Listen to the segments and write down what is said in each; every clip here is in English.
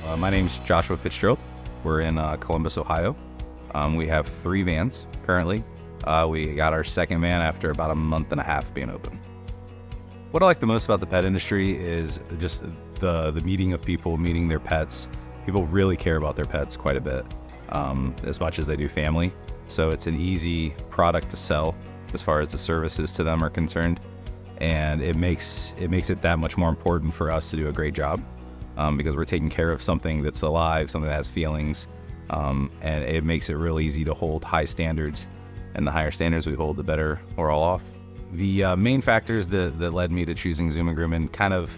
My name's Joshua Fitzgerald. We're in Columbus, Ohio. We have 3 vans currently. We got our second van after about a month and a half being open. What I like the most about the pet industry is just the meeting of people, meeting their pets. People really care about their pets quite a bit, as much as they do family. So it's an easy product to sell as far as the services to them are concerned. And it makes it that much more important for us to do a great job, because we're taking care of something that's alive, something that has feelings, and it makes it real easy to hold high standards. And the higher standards we hold, the better we're all off. The main factors that led me to choosing Zoomin Groomin, kind of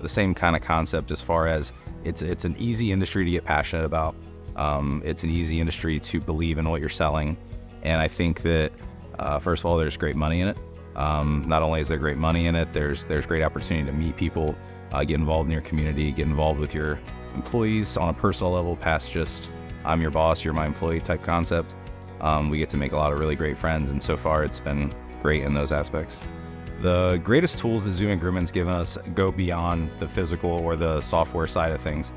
the same kind of concept as far as it's an easy industry to get passionate about. It's an easy industry to believe in what you're selling. And I think that, first of all, there's great money in it. Not only is there great money in it, there's great opportunity to meet people, get involved in your community, get involved with your employees on a personal level past just, I'm your boss, you're my employee type concept. We get to make a lot of really great friends, and so far it's been great in those aspects. The greatest tools that Zoomin Groomin's given us go beyond the physical or the software side of things.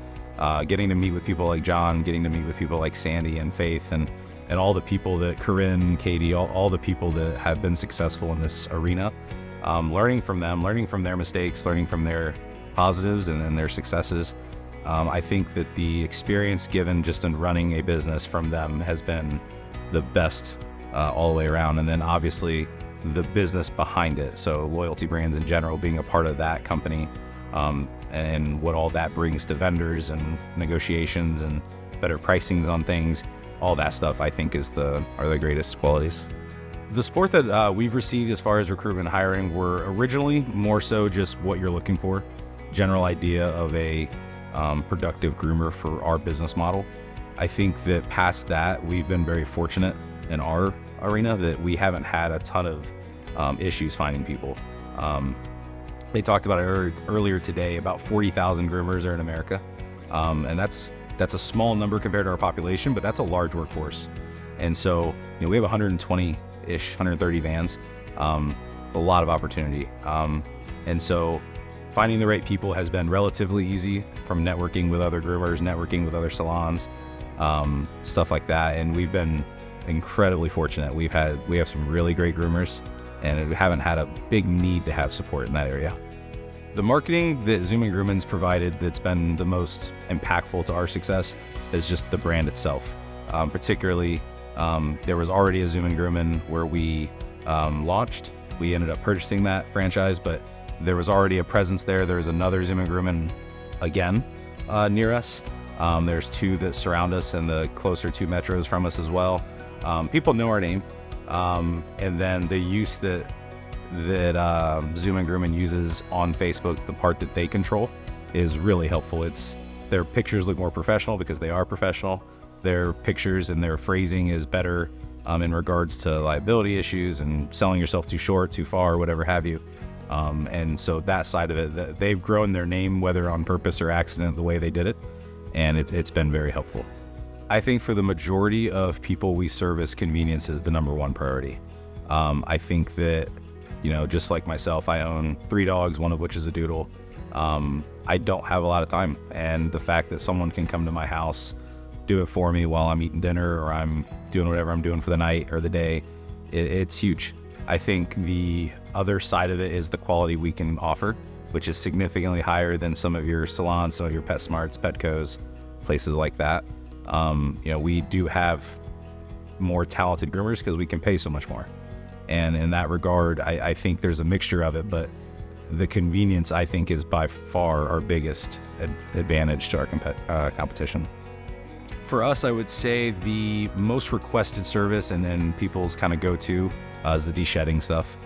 Getting to meet with people like John, getting to meet with people like Sandy and Faith, and all the people that Corinne, Katie, all the people that have been successful in this arena, learning from them, learning from their mistakes, learning from their positives and their successes. I think that the experience given just in running a business from them has been the best all the way around. And then obviously the business behind it. So Loyalty Brands in general, being a part of that company, and what all that brings to vendors and negotiations and better pricings on things, all that stuff I think are the greatest qualities. The support that we've received as far as recruitment and hiring were originally more so just what you're looking for, general idea of a productive groomer for our business model. I think that past that, we've been very fortunate in our arena that we haven't had a ton of issues finding people. They talked about it earlier today, about 40,000 groomers are in America. And that's a small number compared to our population, but that's a large workforce. And so, we have 120-ish, 130 vans, a lot of opportunity. And so finding the right people has been relatively easy, from networking with other groomers, networking with other salons, stuff like that. And we've been incredibly fortunate. We have some really great groomers, and we haven't had a big need to have support in that area. The marketing that Zoomin Groomin's provided that's been the most impactful to our success is just the brand itself. Particularly, there was already a Zoomin Groomin where we launched. We ended up purchasing that franchise, but there was already a presence there. There's another Zoomin Groomin again near us. There's 2 that surround us and the closer 2 metros from us as well. People know our name. And then the use that Zoomin Groomin uses on Facebook, the part that they control, is really helpful. Their pictures look more professional because they are professional. Their pictures and their phrasing is better in regards to liability issues and selling yourself too short, too far, whatever have you. And so that side of it, they've grown their name, whether on purpose or accident, the way they did it. And it's been very helpful. I think for the majority of people we service, convenience is the number one priority. I think that, just like myself, I own 3 dogs, one of which is a doodle. I don't have a lot of time. And the fact that someone can come to my house, do it for me while I'm eating dinner or I'm doing whatever I'm doing for the night or the day, it's huge. I think the other side of it is the quality we can offer, which is significantly higher than some of your salons, some of your PetSmarts, Petcos, places like that. We do have more talented groomers because we can pay so much more. And in that regard, I think there's a mixture of it, but the convenience, I think, is by far our biggest advantage to our competition. For us, I would say the most requested service and then people's kind of go-to is the de-shedding stuff.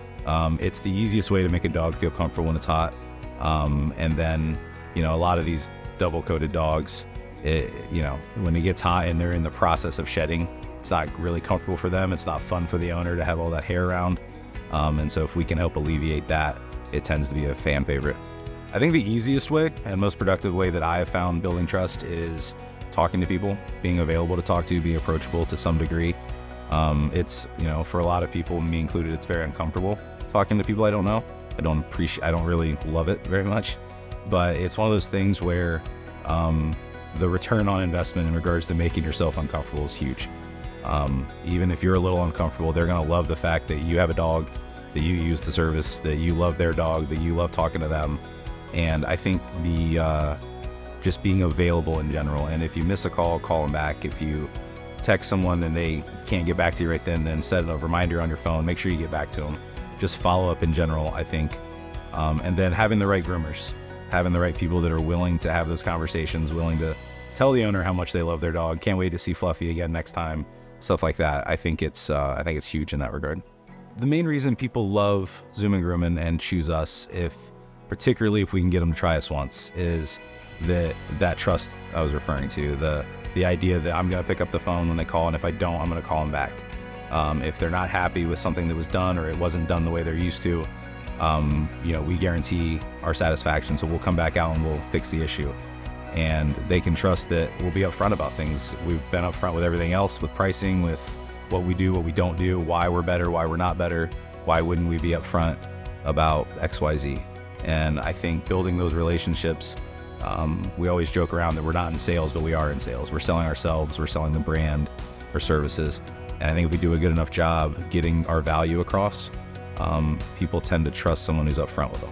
It's the easiest way to make a dog feel comfortable when it's hot. And then, a lot of these double-coated dogs, when it gets hot and they're in the process of shedding, it's not really comfortable for them. It's not fun for the owner to have all that hair around. And so if we can help alleviate that, it tends to be a fan favorite. I think the easiest way and most productive way that I have found building trust is talking to people, being available to talk to, being approachable to some degree. It's, for a lot of people, me included, it's very uncomfortable talking to people I don't know. I don't really love it very much. but it's one of those things where the return on investment in regards to making yourself uncomfortable is huge. Even if you're a little uncomfortable, they're going to love the fact that you have a dog, that you use the service, that you love their dog, that you love talking to them. And I think just being available in general. And if you miss a call, call them back. If you text someone and they can't get back to you right then set a reminder on your phone, make sure you get back to them. Just follow up in general, I think. And then having the right groomers, having the right people that are willing to have those conversations, willing to tell the owner how much they love their dog, can't wait to see Fluffy again next time, stuff like that. I think it's huge in that regard. The main reason people love Zoomin Groomin and choose us, particularly if we can get them to try us once, is that trust I was referring to, the idea that I'm going to pick up the phone when they call, and if I don't, I'm going to call them back. If they're not happy with something that was done or it wasn't done the way they're used to, we guarantee our satisfaction. So we'll come back out and we'll fix the issue. And they can trust that we'll be upfront about things. We've been upfront with everything else, with pricing, with what we do, what we don't do, why we're better, why we're not better, why wouldn't we be upfront about XYZ. And I think building those relationships, we always joke around that we're not in sales, but we are in sales. We're selling ourselves, we're selling the brand or services. And I think if we do a good enough job getting our value across, people tend to trust someone who's upfront with them.